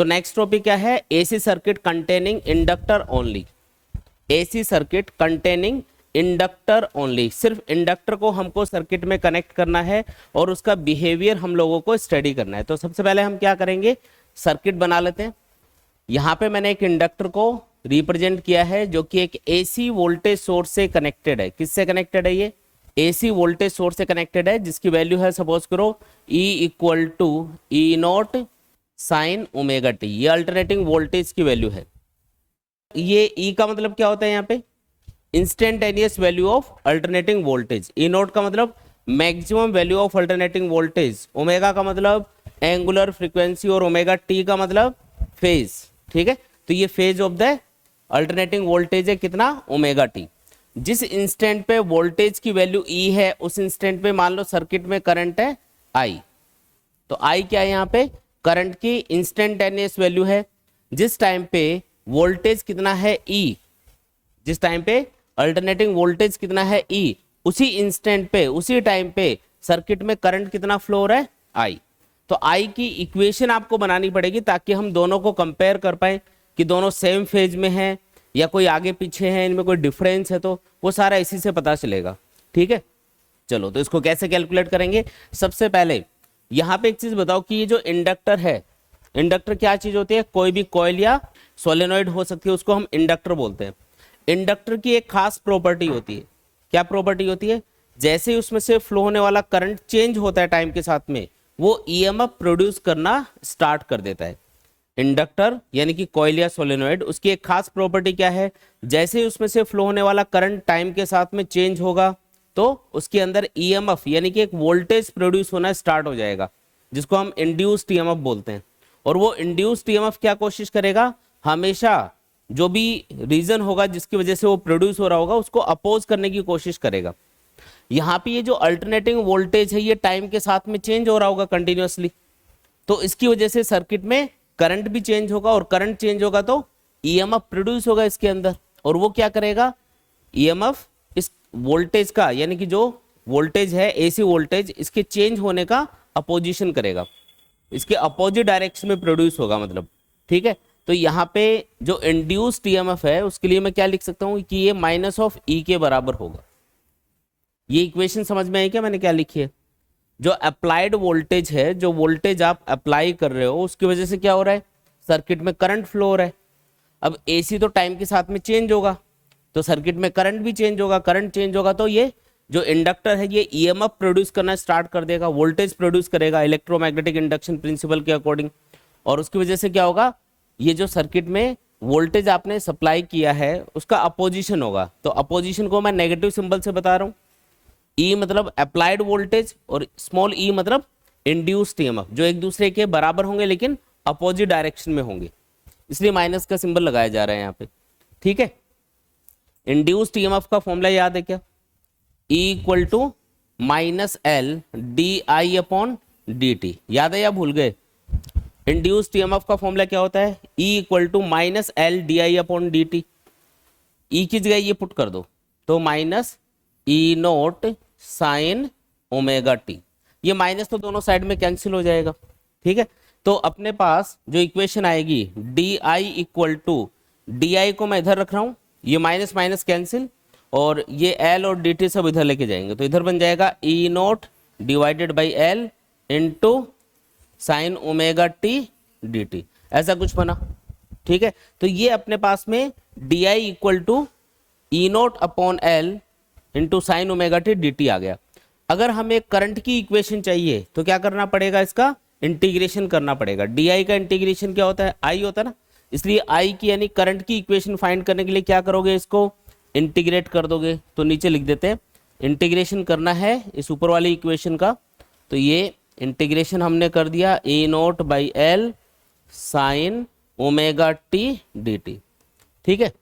तो next topic क्या है, AC circuit containing inductor only. AC circuit containing inductor only, सिर्फ इंडक्टर को हमको सर्किट में कनेक्ट करना है और उसका बिहेवियर हम लोगों को स्टडी करना है। तो सबसे पहले हम क्या करेंगे, सर्किट बना लेते हैं। यहाँ पे मैंने एक इंडक्टर को रिप्रेजेंट किया है जो कि एक एसी वोल्टेज सोर्स से कनेक्टेड है। किससे कनेक्टेड है, ये एसी वोल्टेज सोर्स से कनेक्टेड है, जिसकी वैल्यू है सपोज करो E equal to e naught sine omega t. ये अल्टरनेटिंग वोल्टेज की वैल्यू है। ये E का मतलब क्या होता है, यहाँ पे instantaneous value of alternating voltage. E not का मतलब maximum value of alternating voltage, omega का मतलब एंगुलर फ्रीक्वेंसी और ओमेगा टी का मतलब फेज। ठीक है, तो ये phase of the alternating voltage है कितना, ओमेगा टी। जिस इंस्टेंट पे वोल्टेज की वैल्यू E है उस इंस्टेंट पे मान लो सर्किट में करंट है I। तो I क्या है, यहाँ पे करंट की इंस्टेंटेनियस वैल्यू है। जिस टाइम पे वोल्टेज कितना है E, जिस टाइम पे अल्टरनेटिंग वोल्टेज कितना है E, उसी इंस्टेंट पे उसी टाइम पे सर्किट में करंट कितना फ्लो हो रहा है, I। तो I की इक्वेशन आपको बनानी पड़ेगी ताकि हम दोनों को कंपेयर कर पाए कि दोनों सेम फेज में हैं या कोई आगे पीछे है, इनमें कोई डिफरेंस है, तो वो सारा इसी से पता चलेगा। ठीक है, चलो तो इसको कैसे कैलकुलेट करेंगे। सबसे पहले यहाँ पे एक चीज बताओ कि ये जो इंडक्टर है, इंडक्टर क्या चीज होती है, कोई भी कॉइल या सोलेनॉइड हो सकती है, उसको हम इंडक्टर बोलते हैं। इंडक्टर की एक खास प्रॉपर्टी होती है। क्या प्रॉपर्टी होती है, जैसे ही उसमें से फ्लो होने वाला करंट चेंज होता है टाइम के साथ में, वो ईएमएफ प्रोड्यूस करना स्टार्ट कर देता है। इंडक्टर यानी कि कॉइल या सोलेनॉइड, उसकी एक खास प्रॉपर्टी क्या है, जैसे ही उसमें से फ्लो होने वाला करंट टाइम के साथ में चेंज होगा तो उसके अंदर ईएमएफ यानी कि एक वोल्टेज प्रोड्यूस होना स्टार्ट हो जाएगा, जिसको हम इंड्यूस्ड ईएमएफ बोलते हैं। और वो इंड्यूस्ड ईएमएफ क्या कोशिश करेगा, हमेशा जो भी रीजन होगा जिसकी वजह से वो प्रोड्यूस हो रहा होगा उसको अपोज करने की कोशिश करेगा। यहाँ पे ये जो अल्टरनेटिंग वोल्टेज है ये टाइम के साथ में चेंज हो रहा होगा कंटिन्यूअसली, तो इसकी वजह से सर्किट में करंट भी चेंज होगा, और करंट चेंज होगा तो ईएमएफ प्रोड्यूस होगा इसके अंदर। और वो क्या करेगा, ईएमएफ इस वोल्टेज का यानी कि जो वोल्टेज है एसी वोल्टेज, इसके चेंज होने का अपोजिशन करेगा, इसके अपोजिट डायरेक्शन में प्रोड्यूस होगा मतलब। ठीक है, तो यहाँ पे जो इंड्यूस्ड ईएमएफ है उसके लिए मैं क्या लिख सकता हूँ कि ये माइनस ऑफ ई के बराबर होगा। ये इक्वेशन समझ में आई क्या मैंने क्या लिखी है, जो अप्लाइड वोल्टेज है, जो वोल्टेज आप अप्लाई कर रहे हो उसकी वजह से क्या हो रहा है, सर्किट में करंट फ्लो हो रहा है। अब एसी तो टाइम के साथ में चेंज होगा तो सर्किट में करंट भी चेंज होगा, करंट चेंज होगा तो ये जो इंडक्टर है ये ईएमएफ प्रोड्यूस करना स्टार्ट कर देगा, वोल्टेज प्रोड्यूस करेगा इलेक्ट्रोमैग्नेटिक इंडक्शन प्रिंसिपल के अकॉर्डिंग। और उसकी वजह से क्या होगा, ये जो सर्किट में वोल्टेज आपने सप्लाई किया है उसका अपोजिशन होगा। तो अपोजिशन को मैं नेगेटिव सिंबल से बता रहा हूँ। E मतलब अप्लाइड वोल्टेज और स्मॉल e मतलब इंड्यूस्ड ईएमएफ, जो एक दूसरे के बराबर होंगे लेकिन अपोजिट डायरेक्शन में होंगे, इसलिए माइनस का सिंबल लगाया जा रहा है यहाँ पे। ठीक है, इंड्यूस्ड ईएमएफ का फॉर्मूला याद है क्या, E equal to minus L d i upon d t, याद है या भूल गए। इंड्यूस्ड ईएमएफ का फॉर्मूला क्या होता है, E equal to minus L d i upon d t. E की जगह ये पुट कर दो तो minus e naught sine omega t, ये माइनस तो दोनों साइड में कैंसिल हो जाएगा। ठीक है, तो अपने पास जो इक्वेशन आएगी d i equal to, d i को मैं इधर रख रहा हूं, ये माइनस माइनस कैंसिल, और ये एल और डी टी सब इधर लेके जाएंगे तो इधर बन जाएगा e naught divided by l into sine omega t d t, ऐसा कुछ बना। ठीक है, तो ये अपने पास में d i equal to e naught upon l into sine omega t d t आ गया। अगर हमें करंट की इक्वेशन चाहिए तो क्या करना पड़ेगा, इसका इंटीग्रेशन करना पड़ेगा। डी आई का इंटीग्रेशन क्या होता है, आई होता है ना, इसलिए आई की यानी करंट की इक्वेशन फाइंड करने के लिए क्या करोगे, इसको इंटीग्रेट कर दोगे। तो नीचे लिख देते हैं, इंटीग्रेशन करना है इस ऊपर वाली इक्वेशन का, तो ये इंटीग्रेशन हमने कर दिया a naught by l sine omega t d t. ठीक है,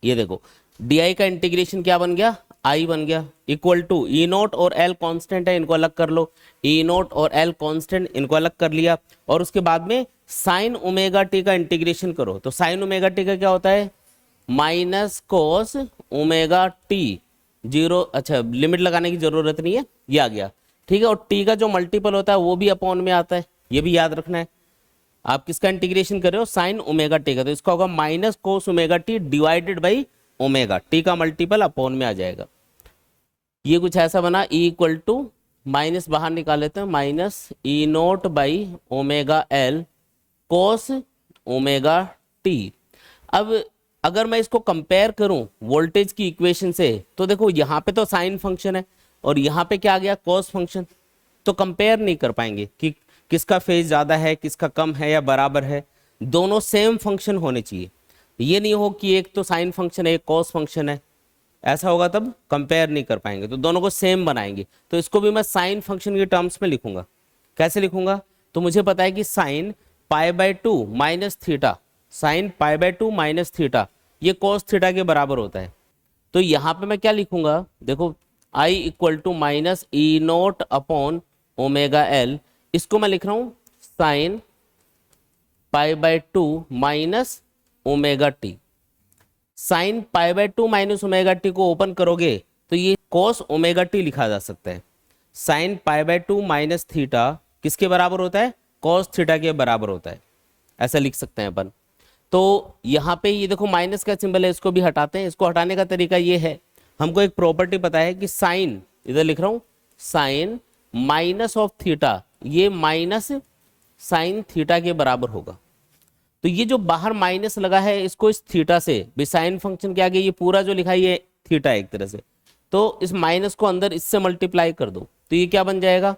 ये देखो डी आई का इंटीग्रेशन क्या बन गया, आई बन गया, इक्वल टू ई नोट और एल कांस्टेंट है, इनको अलग कर लो, ई नोट और एल कांस्टेंट इनको अलग कर लिया, और उसके बाद में साइन ओमेगा टी का इंटीग्रेशन करो। तो साइन ओमेगा टी का क्या होता है, minus cos omega T, zero, अच्छा लिमिट लगाने की जरूरत नहीं है, ये आ गया। ठीक है, और टी का जो मल्टीपल होता है वो भी अपॉन में आता है, ये भी याद रखना है। आप किसका इंटीग्रेशन कर रहे हो, साइन ओमेगा टी का, तो इसका होगा minus cos omega T divided by omega, T का मल्टीपल अपॉन में आ जाएगा। ये कुछ ऐसा बना, ई इक्वल टू माइनस बाहर निकाल लेते हैं, minus e note by omega L cos omega T. अब अगर मैं इसको कंपेयर करूं वोल्टेज की इक्वेशन से, तो देखो यहाँ पे तो साइन फंक्शन है और यहाँ पे क्या आ गया, कॉस फंक्शन, तो कंपेयर नहीं कर पाएंगे कि किसका फेज ज़्यादा है, किसका कम है या बराबर है। दोनों सेम फंक्शन होने चाहिए, ये नहीं हो कि एक तो साइन फंक्शन है एक कॉस फंक्शन है, ऐसा होगा तब कंपेयर नहीं कर पाएंगे, तो दोनों को सेम बनाएंगे। तो इसको भी मैं साइन फंक्शन के टर्म्स में लिखूंगा। कैसे लिखूंगा, तो मुझे पता है कि sign pi by two minus theta, sign pi by two minus theta ये कॉस थीटा के बराबर होता है। तो यहाँ पे मैं क्या लिखूंगा, देखो i equal to minus e naught upon omega l, इसको मैं लिख रहा हूँ sine pi by two minus omega t. Sine pi by two minus omega t को ओपन करोगे तो ये कॉस ओमेगा टी लिखा जा सकता है। Sign pi by two minus theta किसके बराबर होता है, कॉस थीटा के बराबर होता है, ऐसा लिख सकते हैं अपन। तो यहाँ पे ये देखो माइनस का सिंबल है, इसको भी हटाते हैं। इसको हटाने का तरीका ये है, हमको एक प्रॉपर्टी पता है कि साइन, इधर लिख रहा हूँ साइन माइनस ऑफ थीटा, ये माइनस साइन थीटा के बराबर होगा। तो ये जो बाहर माइनस लगा है इसको इस थीटा से भी, साइन फंक्शन के आगे ये पूरा जो लिखा है ये थीटा है एक तरह से, तो इस माइनस को अंदर इससे मल्टीप्लाई कर दो, तो ये क्या बन जाएगा,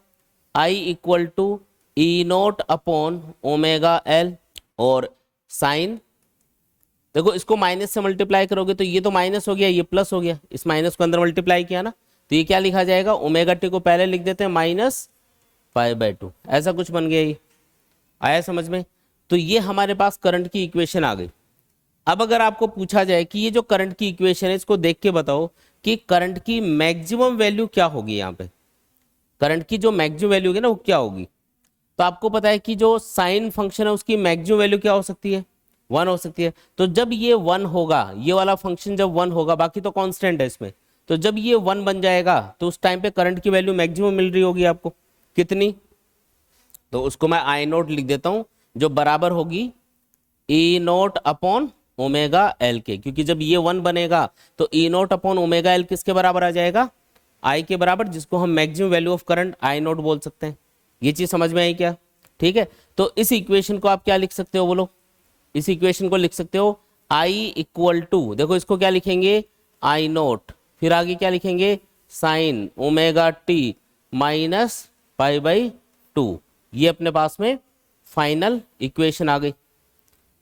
i equal to e naught upon omega l, और साइन देखो इसको माइनस से मल्टीप्लाई करोगे तो ये तो माइनस हो गया, ये प्लस हो गया, इस माइनस को अंदर मल्टीप्लाई किया ना, तो ये क्या लिखा जाएगा, ओमेगा टी को पहले लिख देते हैं माइनस पाई बाय टू, ऐसा कुछ बन गया। ये आया समझ में। तो ये हमारे पास करंट की इक्वेशन आ गई। अब अगर आपको पूछा जाए कि ये जो करंट की इक्वेशन है इसको देख के बताओ कि करंट की मैक्सिमम वैल्यू क्या होगी, यहाँ पे करंट की जो मैक्सिमम वैल्यू होगी ना वो क्या होगी, तो आपको पता है कि जो साइन फंक्शन है उसकी मैक्सिमम वैल्यू क्या हो सकती है, 1 हो सकती है। तो जब ये 1 होगा, ये वाला फंक्शन जब 1 होगा, बाकी तो कांस्टेंट है इसमें, तो जब ये 1 बन जाएगा तो उस टाइम पे करंट की वैल्यू मैक्सिमम मिल रही होगी आपको, कितनी, तो उसको मैं आई नोट लिख देता हूं, जो बराबर होगी ई नोट अपॉन ओमेगा एल के, क्योंकि जब ये 1 बनेगा तो ई नोट अपॉन ओमेगा एल किसके बराबर आ जाएगा, आई के बराबर, जिसको हम maximum value of current I note बोल सकते हैं। ये चीज समझ में आई क्या, ठीक है। तो इस इक्वेशन को आप क्या लिख सकते हो, बोलो, इस इक्वेशन को लिख सकते हो आई इक्वल टू, देखो इसको क्या लिखेंगे, आई नोट, फिर आगे क्या लिखेंगे, sign omega t minus pi by two. ये अपने पास में फाइनल इक्वेशन आ गई।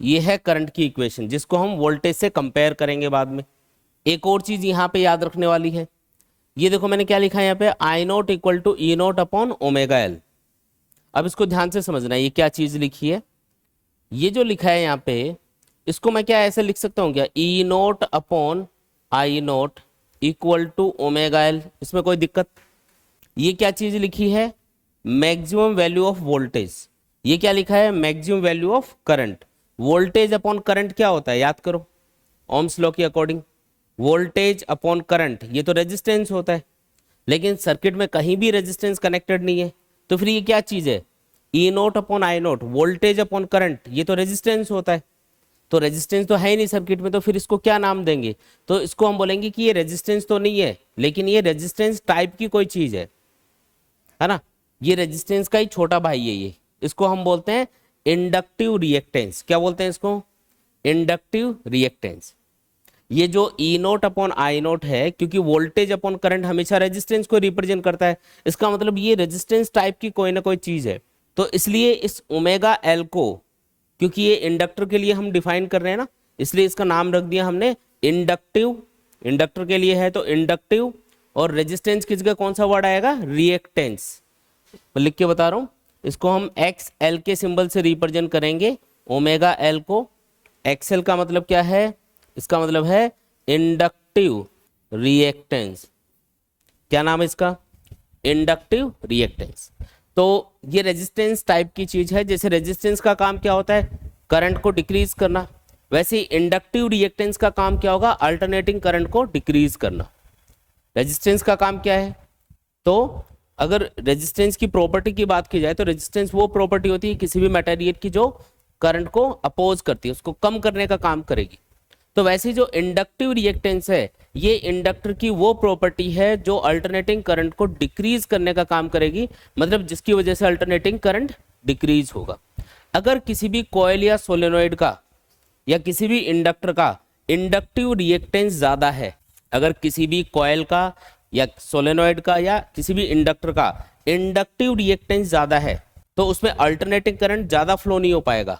ये है करंट की इक्वेशन, जिसको हम वोल्टेज से कंपेयर करेंगे बाद में। एक और चीज यहाँ पे याद रखने वाली है, ये देखो मैंने क्या लिखा है यहाँ पे, i naught equal to e naught upon omega l. अब इसको ध्यान से समझना है, ये क्या चीज लिखी है, ये जो लिखा है यहाँ पे, इसको मैं क्या ऐसे लिख सकता हूँ क्या, e naught upon i naught equal to omega l, इसमें कोई दिक्कत। ये क्या चीज लिखी है, मैक्सिमम वैल्यू ऑफ वोल्टेज। ये क्या लिखा है, maximum value of current. Voltage upon current क्या होता है, याद करो, ओम्स लॉ के अकॉर्डिंग वोल्टेज अपॉन करंट, ये तो रेजिस्टेंस होता है, लेकिन सर्किट में कहीं भी रेजिस्टेंस कनेक्टेड नहीं है, तो फिर ये क्या चीज है, e naught upon i naught, voltage upon current, ये तो रेजिस्टेंस होता है, तो रेजिस्टेंस तो है ही नहीं सर्किट में, तो फिर इसको क्या नाम देंगे, तो इसको हम बोलेंगे कि ये रेजिस्टेंस तो नहीं है, लेकिन ये रेजिस्टेंस टाइप की कोई चीज है ना, ये रेजिस्टेंस का ही छोटा भाई है ये, इसको हम बोलते हैं इंडक्टिव रिएक्टेंस। क्या बोलते हैं इसको, इंडक्टिव रिएक्टेंस। ये जो ई नोट अपॉन आई नोट है, क्योंकि वोल्टेज अपॉन करंट हमेशा रेजिस्टेंस को रिप्रेजेंट करता है, इसका मतलब ये रेजिस्टेंस टाइप की कोई ना कोई चीज है, तो इसलिए इस ओमेगा एल को, क्योंकि ये इंडक्टर के लिए हम डिफाइन कर रहे हैं ना, इसलिए इसका नाम रख दिया हमने इंडक्टिव, इंडक्टर के लिए है तो इंडक्टिव, और रेजिस्टेंस किस जगह कौन सा वर्ड आएगा, रिएक्टेंस। मैं लिख के बता रहा हूं, इसको हम एक्स एल के सिंबल से रिप्रेजेंट करेंगे, ओमेगा एल को। एक्सएल का मतलब क्या है, इसका मतलब है इंडक्टिव रिएक्टेंस। क्या नाम है इसका, इंडक्टिव रिएक्टेंस। तो ये रेजिस्टेंस टाइप की चीज है, जैसे रेजिस्टेंस का काम क्या होता है, करंट को डिक्रीज करना, वैसे ही इंडक्टिव रिएक्टेंस का काम क्या होगा, अल्टरनेटिंग करंट को डिक्रीज करना। रेजिस्टेंस का काम क्या है, तो अगर रेजिस्टेंस की प्रॉपर्टी की बात की जाए तो रेजिस्टेंस वो प्रॉपर्टी होती है किसी भी मटेरियल की जो करंट को अपोज करती है, उसको कम करने का काम करेगी। तो वैसे जो इंडक्टिव रिएक्टेंस है, ये इंडक्टर की वो प्रॉपर्टी है जो अल्टरनेटिंग करंट को डिक्रीज करने का काम करेगी, मतलब जिसकी वजह से अल्टरनेटिंग करंट डिक्रीज होगा। अगर किसी भी कॉइल या सोलेनोइड का या किसी भी इंडक्टर का इंडक्टिव रिएक्टेंस ज्यादा है, अगर किसी भी कॉइल का या सोलेनोइड का या किसी भी इंडक्टर का इंडक्टिव रिएक्टेंस ज्यादा है, तो उसमें अल्टरनेटिंग करंट ज्यादा फ्लो नहीं हो पाएगा।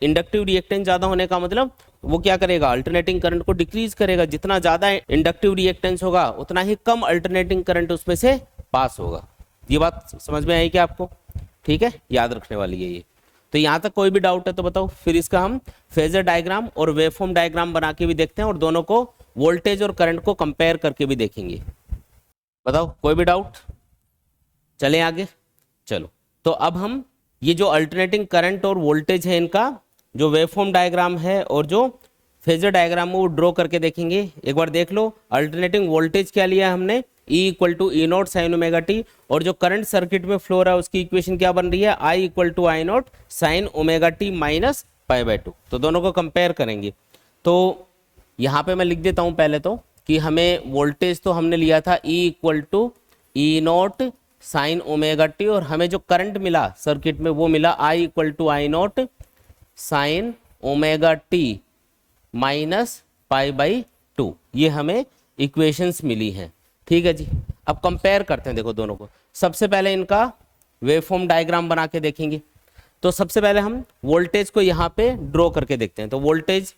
इंडक्टिव रिएक्टेंस ज्यादा होने का मतलब वो क्या करेगा, अल्टरनेटिंग करंट को डिक्रीज करेगा। जितना ज्यादा इंडक्टिव रिएक्टेंस होगा उतना ही कम अल्टरनेटिंग करंट उसमें से पास होगा। ये बात समझ में आई क्या आपको? ठीक है, याद रखने वाली है ये। तो यहां तक कोई भी डाउट है तो बताओ, फिर इसका हम फेजर डायग्राम और वेवफॉर्म डायग्राम बना के भी देखते हैं और दोनों को वोल्टेज और करंट को कंपेयर करके भी देखेंगे। बताओ कोई भी डाउट? चलें आगे। चलो, तो अब हम ये जो अल्टरनेटिंग करंट और वोल्टेज है, इनका जो वेवफॉर्म डायग्राम है और जो फेजर डायग्राम है वो ड्रॉ करके देखेंगे। एक बार देख लो, अल्टरनेटिंग वोल्टेज क्या लिया है हमने, E = E0 sin omega T, और जो करंट सर्किट में फ्लो रहा है उसकी इक्वेशन क्या बन रही है, I = I0 sin omega t minus π/2। तो दोनों को कंपेयर करेंगे। तो यहाँ पे मैं लिख देता हूँ पहले तो कि हमें वोल्टेज तो हमने लिया था E = E0 sin omega T, और हमें जो करंट मिला सर्किट में वो मिला I = I0 sin omega t minus π/2। ये हमें इक्वेशंस मिली हैं। ठीक है जी, अब कंपेयर करते हैं, देखो दोनों को। सबसे पहले इनका वेवफॉर्म डायग्राम बना के देखेंगे। तो सबसे पहले हम वोल्टेज को यहाँ पे ड्रॉ करके देखते हैं। तो वोल्टेज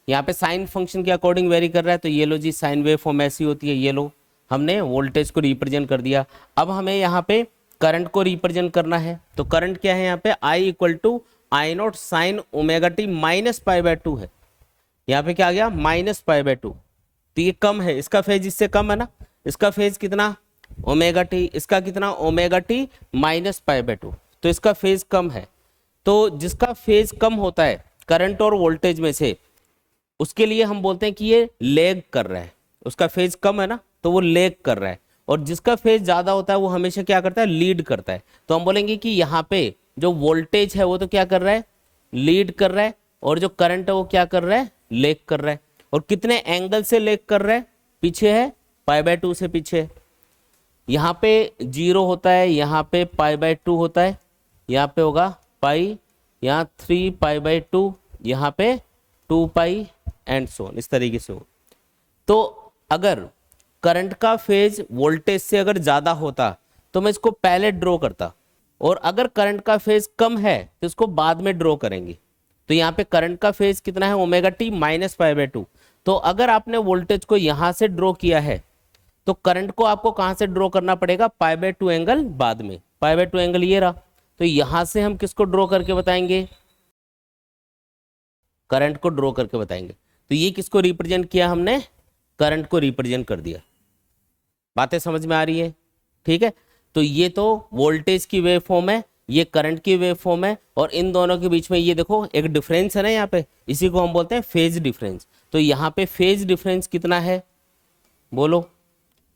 यहाँ पे साइन फंक्शन के अकॉर्डिंग वेरी कर रहा है, तो ये लो जी, साइन वेवफॉर्म ऐसी होती है। ये लो, हमने वोल्टेज को रिप्रेजेंट कर दिया। अब हमें यहाँ पे करंट को रिप्रेजेंट करना है। तो करंट क्या है यहाँ पे, I = I0 sin omega t minus π/2 है। यहाँ पे क्या आ गया, माइनस π/2। तो ये कम है, इसका फेज इससे कम है ना। इसका फेज कितना, ओमेगा टी, इसका कितना, ओमेगा टी माइनस π/2। तो इसका फेज कम है। तो जिसका फेज कम होता है करंट और वोल्टेज में से, उसके लिए हम बोलते हैं कि ये लैग कर रहा है। उसका फेज कम है ना, तो वो लैग कर रहा है। और जिसका फेज ज्यादा होता है वो हमेशा क्या करता है, लीड करता है। तो हम बोलेंगे कि यहाँ पे जो वोल्टेज है वो तो क्या कर रहा है, लीड कर रहा है, और जो करंट है वो क्या कर रहा है, लैग कर रहा है। और कितने एंगल से लैग कर रहा है, पीछे है, π/2 से पीछे है। यहाँ पे 0 होता है, यहाँ पे π/2 होता है, यहाँ पे होगा पाई, यहाँ 3 π/2, यहाँ पे 2 पाई एंड सो ऑन, इस तरीके से हो। तो अगर करंट का फेज वोल्टेज से अगर ज्यादा होता तो मैं इसको पहले ड्रॉ करता, और अगर करंट का फेज कम है तो इसको बाद में ड्रॉ करेंगे। तो यहाँ पे करंट का फेज कितना है, ओमेगा टी माइनस π/2। तो अगर आपने वोल्टेज को यहां से ड्रॉ किया है तो करंट को आपको कहां से ड्रॉ करना पड़ेगा, π/2 एंगल बाद में। π/2 एंगल ये रहा। तो यहां से हम किसको ड्रॉ करके बताएंगे, करंट को ड्रॉ करके बताएंगे। तो ये किसको रिप्रेजेंट किया हमने, करंट को रिप्रेजेंट कर दिया। बातें समझ में आ रही है? ठीक है। तो ये तो वोल्टेज की वेव फॉर्म है, ये करंट की वेव फॉर्म है, और इन दोनों के बीच में ये देखो एक डिफरेंस है ना यहाँ पे, इसी को हम बोलते हैं फेज डिफरेंस। तो यहाँ पे फेज डिफरेंस कितना है, बोलो।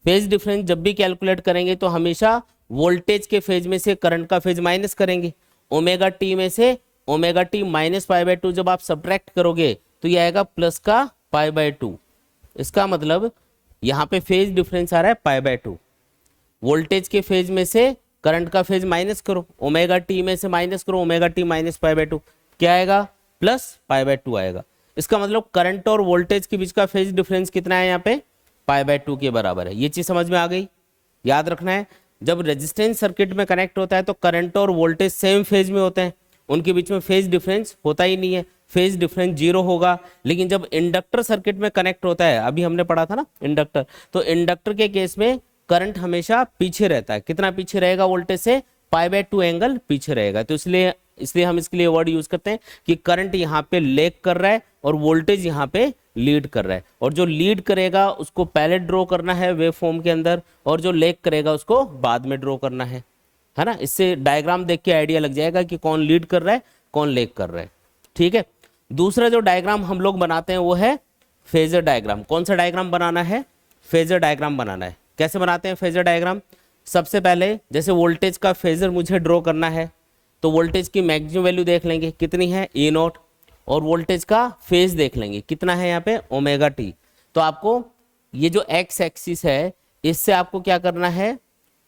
फेज डिफरेंस जब भी कैलकुलेट करेंगे तो हमेशा वोल्टेज के फेज में से करंट का फेज माइनस करेंगे। ओमेगा टी में से ओमेगा टी माइनस π/2 जब आप सब्ट्रैक्ट करोगे तो ये आएगा प्लस का π/2। इसका मतलब यहाँ पे फेज डिफरेंस आ रहा है π/2। वोल्टेज के फेज में से करंट का फेज माइनस करो, ओमेगा टी में से माइनस करो ओमेगा टी माइनस π/2, क्या आएगा, प्लस π/2 आएगा। इसका मतलब करंट और वोल्टेज के बीच का फेज डिफरेंस कितना है, यहाँ पे π/2 के बराबर है। ये चीज समझ में आ गई? याद रखना है, जब रेजिस्टेंस सर्किट में कनेक्ट होता है तो करंट और वोल्टेज सेम फेज में होते हैं, उनके बीच में फेज डिफरेंस होता ही नहीं है, फेज डिफरेंस 0 होगा। लेकिन जब इंडक्टर सर्किट में कनेक्ट होता है, अभी हमने पढ़ा था ना इंडक्टर, तो इंडक्टर के केस में करंट हमेशा पीछे रहता है। कितना पीछे रहेगा, वोल्टेज से π/2 एंगल पीछे रहेगा। तो इसलिए हम इसके लिए वर्ड यूज करते हैं कि करंट यहाँ पे लैग कर रहा है और वोल्टेज यहाँ पे लीड कर रहा है। और जो लीड करेगा उसको पहले ड्रॉ करना है वेव फॉर्म के अंदर, और जो लैग करेगा उसको बाद में ड्रॉ करना है ना। इससे डायग्राम देख के आइडिया लग जाएगा कि कौन लीड कर रहा है कौन लैग कर रहा है। ठीक है। दूसरा जो डायग्राम हम लोग बनाते हैं वो है फेजर डायग्राम। कौन सा डायग्राम बनाना है, फेजर डायग्राम बनाना है। कैसे बनाते हैं फेजर डायग्राम, सबसे पहले जैसे वोल्टेज का फेजर मुझे ड्रॉ करना है, तो वोल्टेज की मैक्सिमम वैल्यू देख लेंगे कितनी है ई नोट, और वोल्टेज का फेज देख लेंगे कितना है यहाँ पे ओमेगा टी। तो आपको ये जो एक्स एक्सिस है इससे आपको क्या करना है,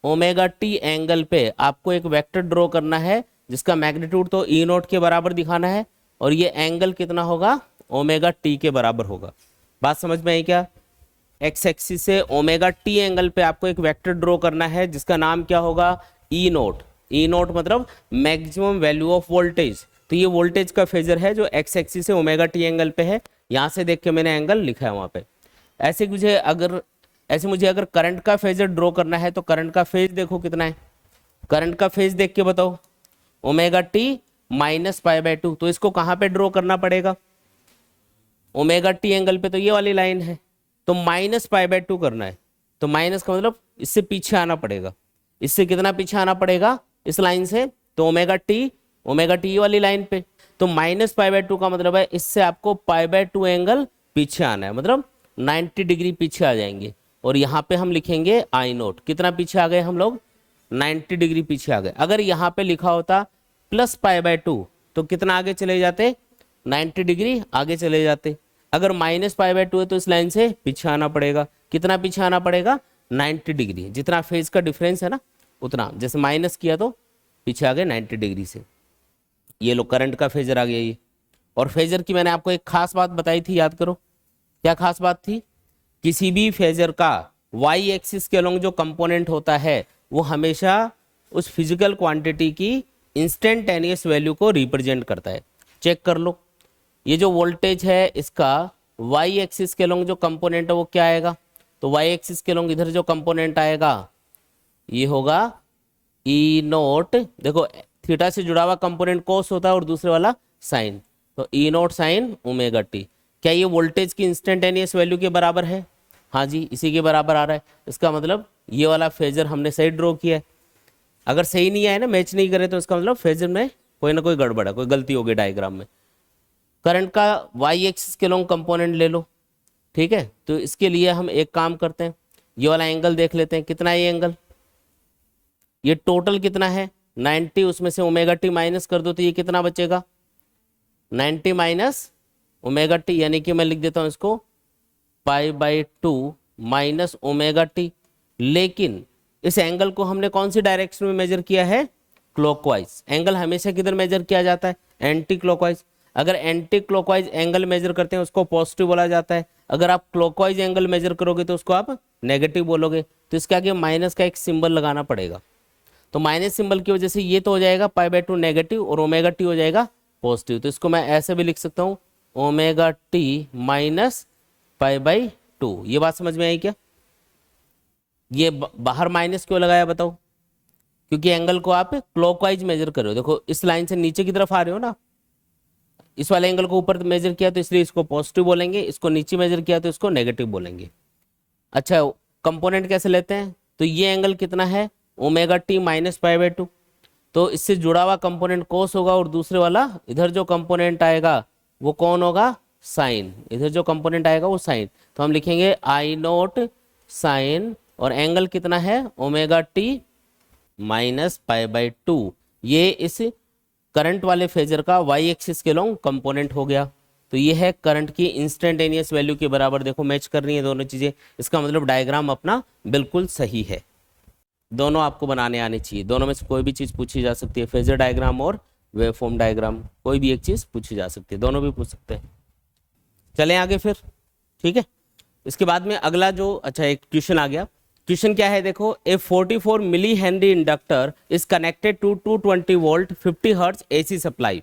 ओमेगा टी एंगल पे आपको एक वेक्टर ड्रॉ करना है जिसका मैग्नीट्यूड तो ई नोट के बराबर दिखाना है, और ये एंगल कितना होगा, ओमेगा टी के बराबर होगा। बात समझ में आई क्या? एक्स एक्सिस से ओमेगा टी एंगल पे आपको एक वेक्टर ड्रॉ करना है जिसका नाम क्या होगा, ई नोट। ई नोट मतलब मैक्सिमम वैल्यू ऑफ वोल्टेज। तो ये वोल्टेज का फेजर है जो एक्स एक्सिस से ओमेगा टी एंगल पे है, यहाँ से देख के मैंने एंगल लिखा है वहाँ पे। ऐसे मुझे अगर करंट का फेजर ड्रॉ करना है तो करंट का फेज देखो कितना है, करंट का फेज देख के बताओ, omega t minus pi by 2। तो इसको कहाँ पे ड्रॉ करना पड़ेगा, ओमेगा टी एंगल पे, तो ये वाली लाइन है, तो माइनस पाई बाय 2 करना है। तो माइनस का मतलब इससे पीछे आना पड़ेगा, इससे कितना पीछे आना पड़ेगा, इस लाइन से, तो ओमेगा टी वाली लाइन पे। तो माइनस पाई बाय 2 का मतलब है इससे आपको पाई बाय 2 एंगल पीछे आना है, मतलब 90 डिग्री पीछे आ जाएंगे। और यहाँ पे हम लिखेंगे आई नोट, कितना पीछे आ गए हम लोग, 90 डिग्री पीछे आ गए। अगर यहाँ पे लिखा होता प्लस पाई बाय 2 तो कितना आगे चले जाते, 90 डिग्री आगे चले जाते। अगर माइनस पाई बाय 2 है तो इस लाइन से पीछे आना पड़ेगा, कितना पीछे आना पड़ेगा, 90 डिग्री। जितना फेज का डिफरेंस है ना उतना, जैसे माइनस किया तो पीछे आ गए 90 डिग्री से। ये लो करंट का फेजर आ गया ये। और फेजर की मैंने आपको एक खास बात बताई थी, याद करो क्या खास बात थी, किसी भी फेजर का वाई एक्सिस के अलोंग जो कंपोनेंट होता है वो हमेशा उस फिजिकल क्वांटिटी की इंस्टेंटेनियस वैल्यू को रिप्रेजेंट करता है। चेक कर लो, ये जो वोल्टेज है इसका वाई एक्सिस के अलोंग जो कंपोनेंट है वो क्या आएगा, तो वाई एक्सिस के अलोंग इधर जो कंपोनेंट आएगा ये होगा ई नोट। देखो थीटा से जुड़ा हुआ कंपोनेंट कोस होता है और दूसरे वाला साइन, तो ई नोट साइन ओमेगा टी। क्या ये वोल्टेज की इंस्टेंटेनियस वैल्यू के बराबर है, हाँ जी इसी के बराबर आ रहा है। इसका मतलब ये वाला फेजर हमने सही ड्रॉ किया है। अगर सही नहीं आया ना, मैच नहीं करे, तो इसका मतलब फेजर में कोई ना कोई गड़बड़ है, कोई गलती होगी डायग्राम में। करंट का वाई एक्सिस के लॉन्ग कंपोनेंट ले लो, ठीक है। तो इसके लिए हम एक काम करते हैं, ये वाला एंगल देख लेते हैं कितना है ये एंगल, ये टोटल कितना है 90, उसमें से ओमेगा टी माइनस कर दो तो ये कितना बचेगा 90 माइनस ओमेगा टी, यानी कि मैं लिख देता हूं इसको pi by 2 minus omega T. लेकिन इस एंगल को हमने कौन सी डायरेक्शन में मेजर किया है, क्लॉकवाइज। एंगल हमेशा किधर मेजर किया जाता है, एंटी क्लॉकवाइज। अगर एंटी क्लॉकवाइज एंगल मेजर करते हैं उसको पॉजिटिव बोला जाता है, अगर आप क्लॉकवाइज एंगल मेजर करोगे तो उसको आप नेगेटिव बोलोगे। तो इसके आगे माइनस का एक सिंबल लगाना पड़ेगा, तो माइनस सिंबल की वजह से ये तो हो जाएगा पाई बाय 2 नेगेटिव और ओमेगा टी हो जाएगा पॉजिटिव। तो इसको मैं ऐसे भी लिख सकता हूँ omega t minus pi by 2। ये बात समझ में आई क्या? ये बाहर माइनस क्यों लगाया बताओ, क्योंकि एंगल को आप क्लॉकवाइज मेजर कर रहे हो। देखो इस लाइन से नीचे की तरफ आ रहे हो ना, इस वाले एंगल को ऊपर मेजर किया तो इसलिए इसको पॉजिटिव बोलेंगे, इसको नीचे मेजर किया तो इसको नेगेटिव बोलेंगे। अच्छा कंपोनेंट कैसे लेते हैं, तो ये एंगल कितना है omega t minus pi by 2, तो इससे जुड़ा हुआ कंपोनेंट कोस होगा और दूसरे वाला इधर जो कंपोनेंट आएगा वो कौन होगा, साइन। इधर जो कंपोनेंट आएगा वो साइन, तो हम लिखेंगे आई नोट साइन, और एंगल कितना है omega t minus pi by 2। ये इस करंट वाले फेजर का वाई एक्सिस के लॉन्ग कंपोनेंट हो गया। तो ये है करंट की इंस्टेंटेनियस वैल्यू के बराबर। देखो मैच कर रही है दोनों चीजें, इसका मतलब डायग्राम अपना बिल्कुल सही है। दोनों आपको बनाने आने चाहिए, दोनों में से कोई भी चीज पूछी जा सकती है, फेजर डायग्राम और वेवफॉर्म डायग्राम, कोई भी एक चीज पूछी जा सकती है, दोनों भी पूछ सकते हैं। चलें आगे फिर, ठीक है। इसके बाद में अगला जो अच्छा एक क्वेश्चन आ गया। क्वेश्चन क्या है देखो, a 44 milli henry inductor is connected to 220 volt 50 hertz AC supply,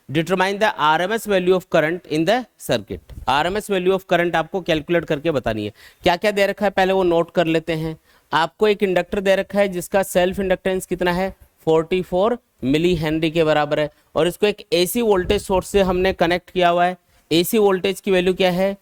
determine the RMS value of current in the circuit. RMS value of current आपको कैलकुलेट करके बतानी है। क्या क्या दे रखा है पहले वो नोट कर लेते हैं। आपको एक इंडक्टर दे रखा है जिसका सेल्फ इंडक्टेंस कितना है 44 मिली हेनरी के बराबर है, और इसको एक एसी वोल्टेज सोर्स से हमने कनेक्ट किया हुआ है। एसी वोल्टेज की वैल्यू क्या है,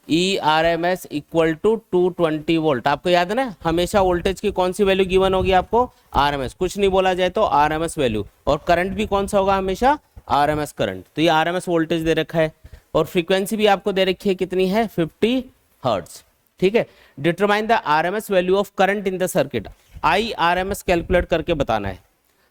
E R M S equal to 220 volt. आपको याद है ना, हमेशा वोल्टेज की कौन सी वैल्यू गिवन होगी आपको, आर एम एस, कुछ नहीं बोला जाए तो आर एम एस वैल्यू। और करंट भी कौन सा होगा हमेशा, आर एम एस करंट। तो ये आर एम एस वोल्टेज दे रखा है, और फ्रीक्वेंसी भी आपको दे रखी है कितनी है 50 हर्ट्ज, ठीक है। Determine the R M S value of current in the circuit, I R M S calculate करके बताना है।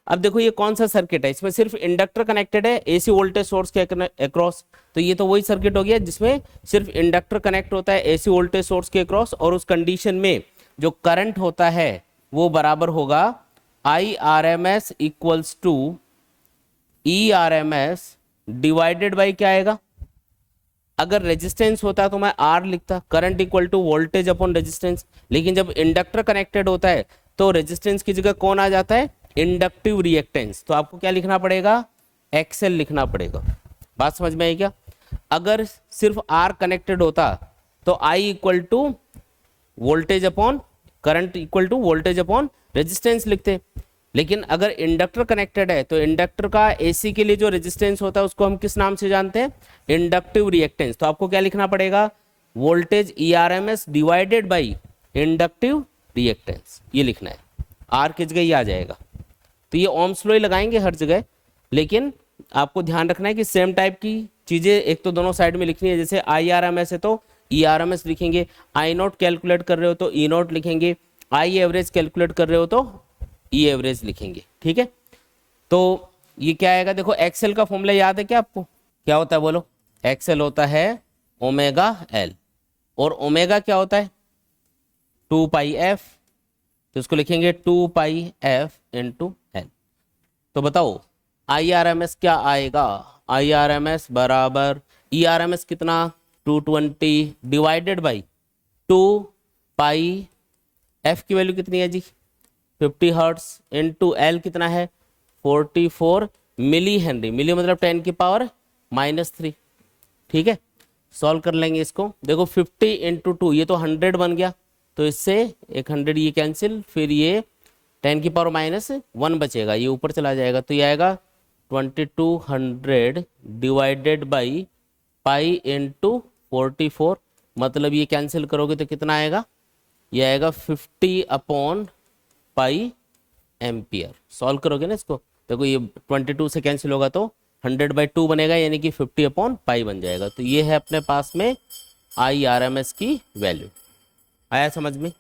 अब देखो ये कौन सा सर्किट है, इसमें सिर्फ इंडक्टर कनेक्टेड है एसी वोल्टेज सोर्स के अक्रॉस, तो ये तो वही सर्किट हो गया जिसमें सिर्फ इंडक्टर कनेक्ट होता है एसी वोल्टेज सोर्स के अक्रॉस, और उस कंडीशन में जो करंट होता है वो बराबर होगा I R M S equals to E R M S divided by क्या आएगा, अगर रेजिस्टेंस होता तो मैं आर लिखता, current equal to voltage upon resistance, लेकिन जब इंडक्टर कनेक्टेड होता है तो रेजिस्टेंस की जगह कौन आ जाता है, इंडक्टिव रिएक्टेंस, तो आपको क्या लिखना पड़ेगा, एक्सएल लिखना पड़ेगा। बात समझ में आई क्या? अगर सिर्फ आर कनेक्टेड होता तो i equal to voltage upon current equal to voltage upon resistance लिखते, लेकिन अगर इंडक्टर कनेक्टेड है तो इंडक्टर का एसी के लिए जो रेजिस्टेंस होता है उसको हम किस नाम से जानते हैं, इंडक्टिव रिएक्टेंस, तो आपको क्या लिखना पड़ेगा, voltage E RMS divided by inductive reactance, ये लिखना है, आर की जगह ये आ जाएगा। तो ये ओम्स लॉ ही लगाएंगे हर जगह, लेकिन आपको ध्यान रखना है कि सेम टाइप की चीजें एक तो दोनों साइड में लिखनी है, जैसे आई आर एम एस है तो ई आर एम एस लिखेंगे, आई नोट कैलकुलेट कर रहे हो तो ई नोट लिखेंगे, आई एवरेज कैलकुलेट कर रहे हो तो ई एवरेज लिखेंगे, ठीक है। तो ये क्या आएगा, देखो एक्सेल का फॉर्मूला याद है क्या आपको, क्या होता है बोलो, एक्सेल होता है ओमेगा एल, और ओमेगा क्या होता है 2 पाई एफ, तो इसको लिखेंगे 2 पाई एफ इंटू एल। तो बताओ आई आर एम एस क्या आएगा, आई आर एम एस बराबर ई आर एम एस कितना 220 डिवाइडेड बाई 2 पाई एफ की वैल्यू कितनी है जी 50 हर्ट्स इंटू एल कितना है 44 मिली हेनरी, मिली मतलब 10 की पावर -3, ठीक है। सॉल्व कर लेंगे इसको, देखो 50 इंटू 2 ये तो 100 बन गया, तो इससे एक 100 ये कैंसिल, फिर ये 10 की पावर -1 बचेगा, ये ऊपर चला जाएगा, तो ये आएगा 2200 डिवाइडेड बाई पाई इंटू 44, मतलब ये कैंसिल करोगे तो कितना आएगा, ये आएगा 50 अपॉन पाई एम्पियर। सॉल्व करोगे ना इसको, देखो ये 22 से कैंसिल होगा तो 100/2 बनेगा, यानी कि 50 अपॉन पाई बन जाएगा। तो ये है अपने पास में आई आर एम एस की वैल्यू। आया समझ में?